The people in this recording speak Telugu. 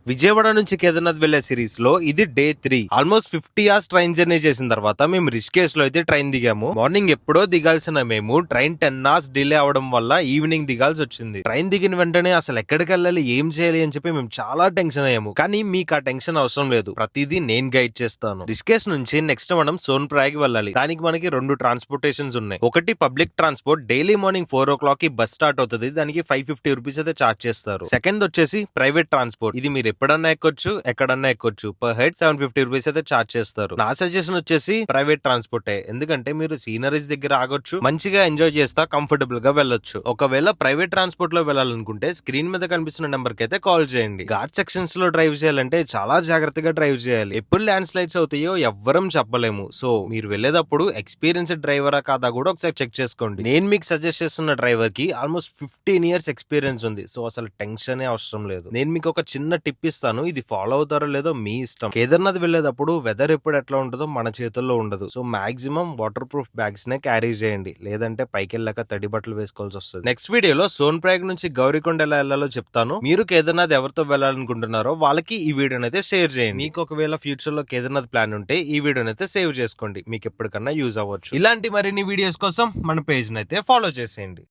విజయవాడ నుంచి కేదార్నాథ్ వెళ్లే సిరీస్ లో ఇది day 3. Almost 50 hours train journey చేసిన తర్వాత మేము రిషికేష్ లో అయితే ట్రైన్ దిగాము. మార్నింగ్ ఎప్పుడో దిగాల్సిన మేము ట్రైన్ 10 అవర్స్ డిలే అవడం వల్ల ఈవినింగ్ దిగాల్సి వచ్చింది. ట్రైన్ దిగిన వెంటనే అసలు ఎక్కడికి వెళ్ళాలి, ఏం చేయాలి అని చెప్పి మేము చాలా టెన్షన్ అయ్యాము. కానీ మీకు ఆ టెన్షన్ అవసరం లేదు, ప్రతిదీ నేను గైడ్ చేస్తాను. రిషికేష్ నుంచి నెక్స్ట్ మనం సోన్ ప్రయాగ్ వెళ్ళాలి. దానికి మనకి 2 ట్రాన్స్పోర్టేషన్స్ ఉన్నాయి. ఒకటి public transport, daily morning 4 o'clock కి బస్ స్టార్ట్ అవుతుంది. దానికి 550 రూపీస్ అయితే చార్జ్ చేస్తారు. సెకండ్ వచ్చేసి ప్రైవేట్ ట్రాన్స్పోర్ట్. ఇది మీరు ఎప్పుడన్నా ఎక్కొచ్చు, ఎక్కడన్నా ఎక్కొచ్చు. పర్ హెడ్ 750 రూపీస్ అయితే చార్జ్ చేస్తారు. నా సజెషన్ వచ్చేసి ప్రైవేట్ ట్రాన్స్పోర్టే, ఎందుకంటే మీరు సీనరీస్ దగ్గర ఆగొచ్చు, మంచిగా ఎంజాయ్ చేస్తా కంఫర్టబుల్ గా వెళ్ళొచ్చు. ఒకవేళ ప్రైవేట్ ట్రాన్స్పోర్ట్ లో వెళ్ళాలనుకుంటే స్క్రీన్ మీద కనిపిస్తున్న నెంబర్ కి అయితే కాల్ చేయండి. ఘాట్ సెక్షన్స్ లో డ్రైవ్ చేయాలంటే చాలా జాగ్రత్తగా డ్రైవ్ చేయాలి. ఎప్పుడు ల్యాండ్ స్లైడ్స్ అవుతాయో ఎవ్వరం చెప్పలేము. సో మీరు వెళ్ళేటప్పుడు ఎక్స్పీరియన్స్డ్ డ్రైవరా కాదా కూడా ఒకసారి చెక్ చేసుకోండి. నేను మీకు సజెస్ట్ చేస్తున్న డ్రైవర్ కి ఆల్మోస్ట్ 15 ఇయర్స్ ఎక్స్పీరియన్స్ ఉంది. సో అసలు టెన్షన్ అవసరం లేదు. నేను మీకు ఒక చిన్న టిప్ ఇస్తాను, ఇది ఫాలో అవుతారో లేదో మీ ఇష్టం. కేదార్నాథ్ వెళ్ళేటప్పుడు వెదర్ ఎప్పుడు ఎట్లా ఉంటుందో మన చేతుల్లో ఉండదు. So maximum water proof bags నే క్యారీ చేయండి, లేదంటే పైకి వెళ్ళాక తడి బట్టలు వేసుకోవాల్సి వస్తుంది. నెక్స్ట్ వీడియోలో సోన్ ప్రయాగ్ నుంచి గౌరీకొండ ఎలా వెళ్ళాలో చెప్తాను. మీరు కేదార్నాథ్ ఎవరితో వెళ్ళాలనుకుంటున్నారో వాళ్ళకి ఈ వీడియోని అయితే షేర్ చేయండి. మీకు ఒకవేళ ఫ్యూచర్ లో కేదార్నాథ్ ప్లాన్ ఉంటే ఈ వీడియోని అయితే సేవ్ చేసుకోండి, మీకు ఎప్పటికన్నా యూజ్ అవ్వచ్చు. ఇలాంటి మరిన్ని వీడియోస్ కోసం మన పేజ్ అయితే ఫాలో చేసేయండి.